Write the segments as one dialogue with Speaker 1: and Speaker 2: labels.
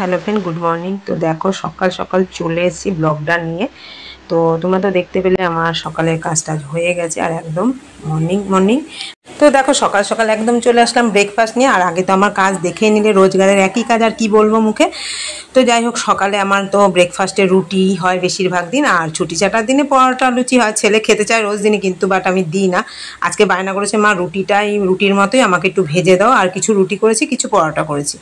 Speaker 1: Hello friend good morning. तो देखो सकाल सकाल चले एसेছি ব্লগটা নিয়ে। তো তোমরা তো দেখতে পেলে আমার সকালের কাজটা হয়ে গেছে আর একদম মর্নিং মর্নিং। তো দেখো সকাল সকাল একদম চলে আসলাম ব্রেকফাস্ট নিয়ে। আর আগে তো আমার কাজ দেখেই নিলে, রোজগারের একই কাজ আর কি বলবো মুখে। তো যাই হোক, সকালে আমার তো ব্রেকফাস্টে রুটি হয় বেশিরভাগ দিন, আর ছুটি ছাটার দিনে পরোটা লুচি হয়। ছেলে খেতে চায় রোজ দিনই, কিন্তু বাট আমি দিই না। আজকে বায়না করেছে মা রুটির মতোই আমাকে একটু ভেজে দাও, আর কিছু রুটি করেছি কিছু পরোটা করেছি।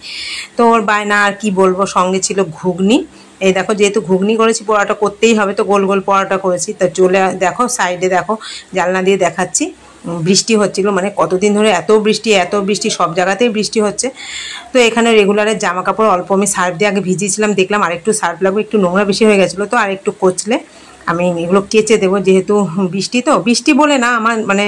Speaker 1: তো ওর বায়না আর কি বলবো। সঙ্গে ছিল ঘুগনি। এই দেখো, যেহেতু ঘুগনি করেছি পরোটা করতেই হবে, তো গোল গোল পরোটা করেছি। তা চলে দেখো সাইডে দেখো জানলা দিয়ে দেখাচ্ছি বৃষ্টি হচ্ছিল, মানে কতদিন ধরে এত বৃষ্টি সব জায়গাতেই বৃষ্টি হচ্ছে। তো এখানে রেগুলারের জামা কাপড় অল্প আমি সার্ফ দিয়ে আগে ভিজিয়েছিলাম, দেখলাম আরেকটু সার্ফ লাগবে, একটু নোংরা বেশি হয়ে গেছিলো, তো আর একটু কচলে আমি এগুলো কেচে দেবো। যেহেতু বৃষ্টি বলে না, আমার মানে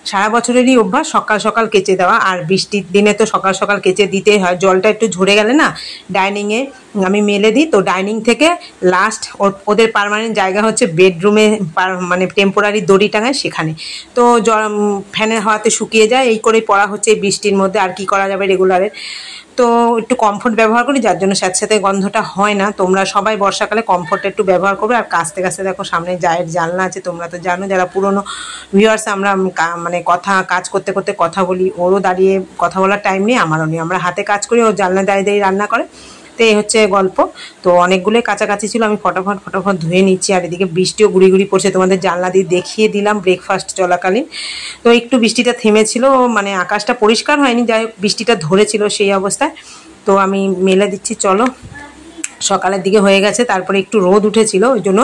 Speaker 1: সারা বছরেরই অভ্যাস সকাল সকাল কেচে দেওয়া। আর বৃষ্টির দিনে তো সকাল সকাল কেচে দিতেই হয়। জলটা একটু ঝরে গেলে না ডাইনিংয়ে আমি মেলে দিই। তো ডাইনিং থেকে লাস্ট ওদের পার্মানেন্ট জায়গা হচ্ছে বেডরুমে, মানে টেম্পোরারি দড়ি টাঙায় সেখানে। তো ফ্যানের হাওয়াতে শুকিয়ে যায়, এই করেই পড়া হচ্ছে এই বৃষ্টির মধ্যে। আর কি করা যাবে রেগুলারের। তো একটু কমফোর্ট ব্যবহার করি, যার জন্য সাথে গন্ধটা হয় না। তোমরা সবাই বর্ষাকালে কমফোর্ট একটু ব্যবহার করবে। আর কাছতে কাছতে দেখো সামনে জায়ের জানলা আছে, তোমরা তো জানো যারা পুরনো ভিউয়ার্স, আমরা মানে কাজ করতে করতে কথা বলি। ওরও দাঁড়িয়ে কথা বলার টাইম নেই, আমারও নেই। আমরা হাতে কাজ করি, ও জানলা দাঁড়িয়ে দাঁড়িয়ে রান্না করে। তো এই হচ্ছে গল্প। তো অনেকগুলোই কাছাকাছি ছিল, আমি ফটাফট ধুয়ে নিচ্ছি। আর এদিকে বৃষ্টিও গুড়ি পড়ছে, তোমাদের জানলা দিয়ে দেখিয়ে দিলাম ব্রেকফাস্ট চলাকালীন। তো একটু বৃষ্টিটা থেমেছিল, মানে আকাশটা পরিষ্কার হয়নি, যাই হোক বৃষ্টিটা ধরেছিল সেই অবস্থায়। তো আমি মেলে দিচ্ছি, চলো। সকালের দিকে হয়ে গেছে, তারপরে একটু রোদ উঠেছিল, ওই জন্য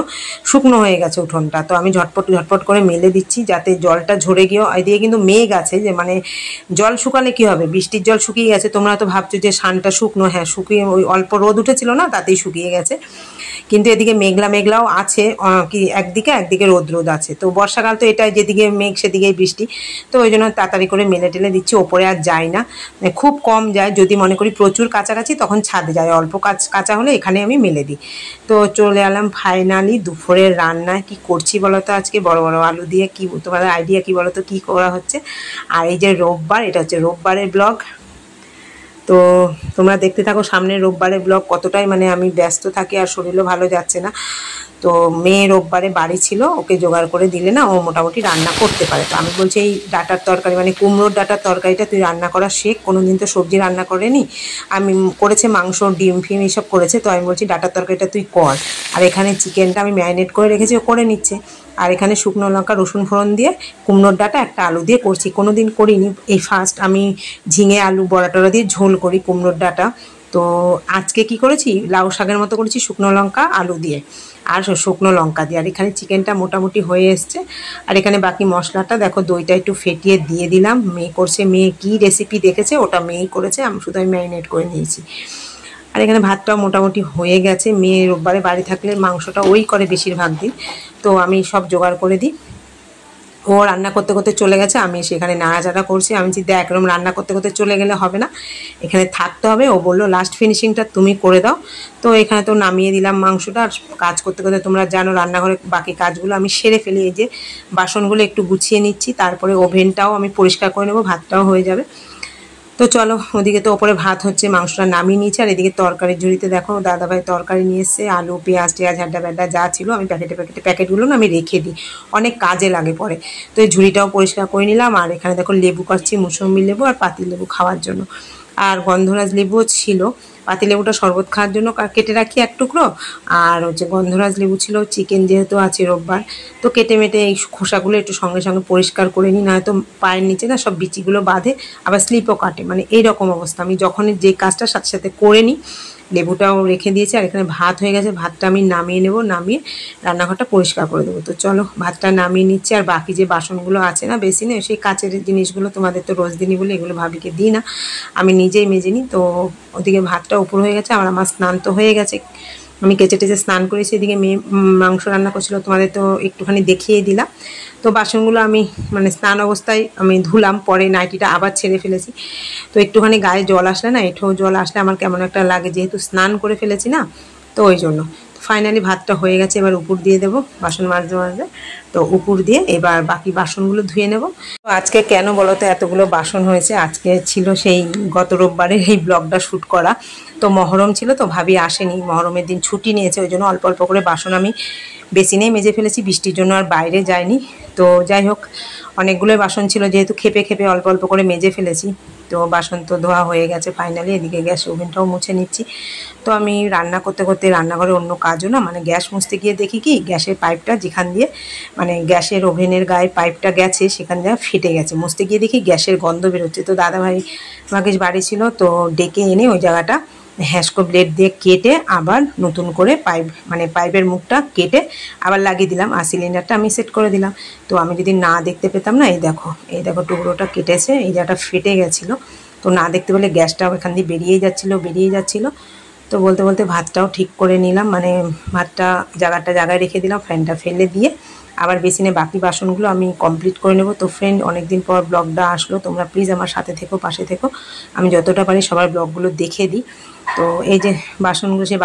Speaker 1: শুকনো হয়ে গেছে উঠোনটা। তো আমি ঝটপট করে মেলে দিচ্ছি, যাতে জলটা ঝরে গিয়েও। এদিকে কিন্তু মেঘ আছে, যে মানে জল শুকালে কি হবে, বৃষ্টির জল শুকিয়ে গেছে। তোমরা তো ভাবছো যে সানটা শুকনো, হ্যাঁ শুকিয়ে, ওই অল্প রোদ উঠেছিল না তাতেই শুকিয়ে গেছে। কিন্তু এদিকে মেঘলাও আছে, কি একদিকে রোদ আছে। তো বর্ষাকাল তো এটাই, যেদিকে মেঘ সেদিকেই বৃষ্টি। তো ওই জন্য তাড়াতাড়ি করে মেলে টেলে দিচ্ছি। ওপরে আর যাই না, খুব কম যায়। যদি মনে করি প্রচুর কাছাকাছি তখন ছাদে যায়, অল্প কাঁচা হলে এখানে আমি মেলে দিই। তো চলে এলাম ফাইনালি দুপুরের রান্নায়। কি করছি বলো তো, আজকে বড় বড় আলু দিয়ে। কি তোমাদের আইডিয়া কি বলো তো কি করা হচ্ছে। আর এই যে রোববার, এটা হচ্ছে রোববারের ব্লগ। তো তোমরা দেখতে থাকো সামনের রোববারের ব্লগ। কতটাই মানে আমি ব্যস্ত থাকি, আর শরীরও ভালো যাচ্ছে না। তো মেয়ে রোববারে বাড়ি ছিল, ওকে জোগাড় করে দিলে না ও মোটামুটি রান্না করতে পারে। তো আমি বলছি এই ডাটার তরকারি, মানে কুমড়োর ডাটার তরকারিটা তুই রান্না করা শেখ। কোনোদিন তো সবজি রান্না করেনি, আমি করেছে মাংস ডিম ফিম এইসব করেছে। তো আমি বলছি ডাটার তরকারিটা তুই কর। আর এখানে চিকেনটা আমি ম্যারিনেট করে রেখেছি, ও করে নিচ্ছে। আর এখানে শুকনো লঙ্কা রসুন ফোড়ন দিয়ে কুমড়োর ডাটা একটা আলু দিয়ে করছি। কোনোদিন করিনি, এই ফার্স্ট আমি ঝিঙে আলু বড়া টড়া দিয়ে ঝোল করি কুমড়োর ডাটা। তো আজকে কি করেছি, লাউ শাকের মতো করেছি, শুকনো লঙ্কা আলু দিয়ে আর শুকনো লঙ্কা দিয়ে। আর এখানে চিকেনটা মোটামুটি হয়ে এসছে। আর এখানে বাকি মশলাটা দেখো, দইটা একটু ফেটিয়ে দিয়ে দিলাম। মেয়ে করছে, মেয়ে কী রেসিপি দেখেছে ওটা মেয়েই করেছে, আমি শুধু ম্যারিনেট করে নিয়েছি। আর এখানে ভাতটাও মোটামুটি হয়ে গেছে। মেয়ে রোববারে বাড়ি থাকলে মাংসটা ওই করে বেশিরভাগ দিন, তো আমি সব জোগাড় করে দিই। ও রান্না করতে করতে চলে গেছে, আমি সেখানে নাড়াচাড়া করছি। আমি চিন্তা একরকম রান্না করতে করতে চলে গেলে হবে না, এখানে থাকতে হবে। ও বললো লাস্ট ফিনিশিংটা তুমি করে দাও। তো এখানে তো নামিয়ে দিলাম মাংসটা। আর কাজ করতে করতে তোমরা জানো রান্নাঘরে বাকি কাজগুলো আমি সেরে ফেলি। এই যে বাসনগুলো একটু গুছিয়ে নিচ্ছি, তারপরে ওভেনটাও আমি পরিষ্কার করে নেবো, ভাতটাও হয়ে যাবে। তো চলো, ওদিকে তো ওপরে ভাত হচ্ছে, মাংসটা নামিয়ে নিয়েছে। আর এদিকে তরকারির ঝুড়িতে দেখো দাদাভাই তরকারি নিয়ে এসছে, আলু পেঁয়াজ টেয়াজ হ্যাড্ডা ব্যাড্ডা যা ছিল আমি প্যাকেটগুলো না আমি রেখে দিই, অনেক কাজে লাগে পরে। তো এই ঝুড়িটাও পরিষ্কার করে নিলাম। আর এখানে দেখো লেবু কাটছি, মুসম্বি লেবু আর পাতি লেবু খাওয়ার জন্য। আর গন্ধরাজ লেবুও ছিল, পাতিলেবুটা শরবত খাওয়ার জন্য কেটে রাখি এক টুকরো। আর হচ্ছে গন্ধরাজ লেবু ছিল, চিকেন যেহেতু আছে রোববার, তো কেটে মেটে এই খোসাগুলো একটু সঙ্গে সঙ্গে পরিষ্কার করে নিই, নয়তো পায়ের নিচে না সব বিচিগুলো বাঁধে, আবার স্লিপও কাটে, মানে এইরকম অবস্থা। আমি যখন যে কাজটা সাথে সাথে করে নিই। লেবুটাও রেখে দিয়েছি। আর এখানে ভাত হয়ে গেছে, ভাতটা আমি নামিয়ে নেব, নামিয়ে রান্নাঘরটা পরিষ্কার করে দেবো। তো চলো ভাতটা নামিয়ে নিচ্ছি। আর বাকি যে বাসনগুলো আছে না বেসিনে, সেই কাচের জিনিসগুলো তোমাদের তো রোজ দিনই বলে এগুলো ভাবিকে দিই না, আমি নিজেই মেজে নিই। তো ওদিকে ভাতটা উপর হয়ে গেছে, আমার স্নান তো হয়ে গেছে, আমি কেচে টেচে স্নান করেছি। এদিকে মেয়ে মাংস রান্না করছিল, তোমাদের তো একটুখানি দেখিয়ে দিলাম। তো বাসনগুলো আমি মানে স্নান অবস্থায় আমি ধুলাম, পরে নাইটিটা আবার ছেড়ে ফেলেছি। তো একটুখানি গায়ে জল আসলে না, এঁঠো জল আসলে আমার কেমন একটা লাগে, যেহেতু স্নান করে ফেলেছি না, তো ওই জন্য। তো ফাইনালি ভাতটা হয়ে গেছে, এবার উপর দিয়ে দেবো বাসন মাজতে মাজতে। তো উপর দিয়ে এবার বাকি বাসনগুলো ধুয়ে নেব। তো আজকে কেন বলো তো এতগুলো বাসন হয়েছে, আজকে ছিল সেই গত রোববারের এই ব্লগটা শ্যুট করা। তো মহরম ছিল, তো ভাবি আসেনি, মহরমের দিন ছুটি নিয়েছে, ওই জন্য অল্প অল্প করে বাসন আমি বেসিনেই মেজে ফেলেছি, বৃষ্টির জন্য আর বাইরে যাইনি। তো যাই হোক, অনেকগুলোই বাসন ছিল, যেহেতু খেপে খেপে অল্প অল্প করে মেজে ফেলেছি। তো বাসন তো ধোয়া হয়ে গেছে ফাইনালি। এদিকে গ্যাস ওভেনটাও মুছে নিচ্ছি। তো আমি রান্না করতে করতে রান্নাঘরে অন্য কাজও না, মানে গ্যাস মুছতে গিয়ে দেখি কি গ্যাসের পাইপটা যেখান দিয়ে, মানে গ্যাসের ওভেনের গায়ে পাইপটা গেছে সেখান দিয়ে ফেটে গেছে। মুছতে গিয়ে দেখি গ্যাসের গন্ধ বেরোচ্ছে। তো দাদাভাই মাকে বাড়ি ছিল, তো ডেকে এনে ওই জায়গাটা হ্যাসকো ব্লেড দিয়ে কেটে আবার নতুন করে পাইপ, মানে পাইপের মুখটা কেটে আবার লাগিয়ে দিলাম, আর সিলিন্ডারটা আমি সেট করে দিলাম। তো আমি যদি না দেখতে পেতাম না, এই দেখো টুকরোটা কেটেছে, এই জায়গাটা ফেটে গেছিলো। তো না দেখতে পেলে গ্যাসটাও এখান দিয়ে বেরিয়ে যাচ্ছিলো। তো বলতে বলতে ভাতটাও ঠিক করে নিলাম, মানে ভাতটা জায়গায় রেখে দিলাম, ফ্যানটা ফেলে দিয়ে আবার বেসিনে বাকি বাসনগুলো আমি কমপ্লিট করে নেব। তো ফ্রেন্ড, অনেকদিন পর ব্লগটা আসলো, তোমরা প্লিজ আমার সাথে থেকো, পাশে থেকো। আমি যতটা পারি সবার ব্লগগুলো দেখে দিই। তো এই যে বাসনগুলো, সেই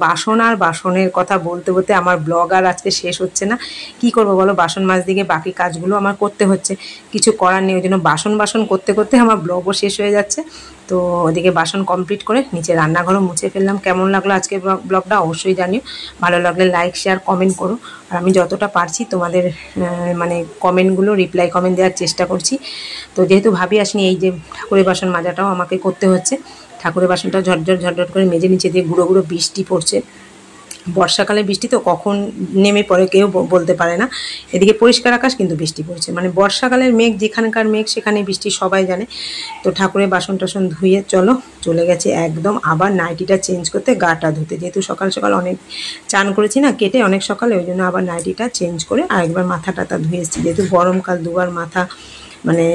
Speaker 1: বাসন আর বাসনের কথা বলতে বলতে আমার ব্লগ আর আজকে শেষ হচ্ছে না। কি করব বলো, বাসন মাজ দিকে বাকি কাজগুলো আমার করতে হচ্ছে, কিছু করার নেই। ওই জন্য বাসন করতে করতে আমার ব্লগও শেষ হয়ে যাচ্ছে। তো ওদিকে বাসন কমপ্লিট করে নিচে রান্নাঘরও মুছে ফেললাম। কেমন লাগলো আজকে ব্লগটা অবশ্যই জানিও, ভালো লাগলে লাইক শেয়ার কমেন্ট করো। আর আমি যতটা পারছি তোমাদের মানে কমেন্টগুলো রিপ্লাই কমেন্ট দেওয়ার চেষ্টা করছি। তো যেহেতু ভাবি আসনি, এই যে ঠাকুরের বাসন মাজাটাও আমাকে করতে হচ্ছে। ঠাকুরের বাসনটা ঝটঝট করে মেজে নিচে দিয়ে গুঁড়ো গুঁড়ো বৃষ্টি পড়ছে। বর্ষাকালে বৃষ্টি তো কখন নেমে পড়ে কেউ বলতে পারে না। এদিকে পরিষ্কার আকাশ, কিন্তু বৃষ্টি পড়ছে, মানে বর্ষাকালের মেঘ, যেখানকার মেঘ সেখানে বৃষ্টি, সবাই জানে। তো ঠাকুরের বাসন টাসন ধুয়ে চলে গেছে একদম আবার নাইটিটা চেঞ্জ করতে, গাটা ধুতে। যেহেতু সকাল সকাল অনেক চান করেছি না কেটে অনেক সকালে, ওই জন্য আবার নাইটিটা চেঞ্জ করে আরেকবার মাথা টাথা ধুয়ে এসেছি। যেহেতু গরমকাল, দুবার মাথা মানে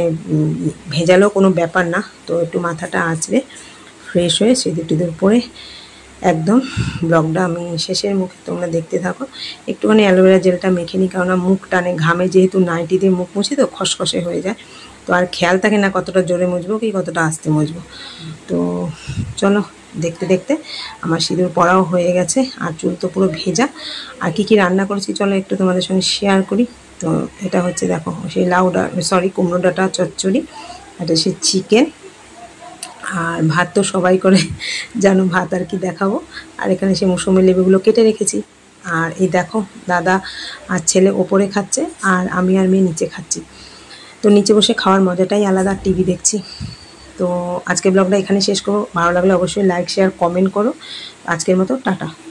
Speaker 1: ভেজালেও কোনো ব্যাপার না। তো একটু মাথাটা আঁচড়ে ফ্রেশ হয়ে সিঁদুর টিঁদুর পরে একদম ব্লগটা আমি শেষের মুখে, তোমরা দেখতে থাকো। একটুখানি অ্যালোভেরা জেলটা মেখে নিই, কেননা মুখ টানে ঘামে, যেহেতু নাইটি দিয়ে মুখ মুছি তো খসখসে হয়ে যায়। তো আর খেয়াল থাকে না কতটা জোরে মুছবো কি কতটা আস্তে মুছবো। তো চলো, দেখতে দেখতে আমার সিঁদুর পরাও হয়ে গেছে, আর চুল তো পুরো ভেজা। আর কি কি রান্না করেছি চলো একটু তোমাদের সঙ্গে শেয়ার করি। তো এটা হচ্ছে দেখো সেই কুমড়ো ডাঁটা চচ্চড়ি, এটা সে চিকেন। আর ভাত তো সবাই করে জানো, ভাত আর কি দেখাবো। আর এখানে সে মৌসুমি লেবুগুলো কেটে রেখেছি। আর এই দেখো দাদা আর ছেলে ওপরে খাচ্ছে, আর আমি আর মেয়ে নিচে খাচ্ছি। তো নিচে বসে খাওয়ার মজাটাই আলাদা, টিভি দেখছি। তো আজকে ব্লগটা এখানে শেষ করবো। ভালো লাগলে অবশ্যই লাইক শেয়ার কমেন্ট করো। আজকের মতো টাটা।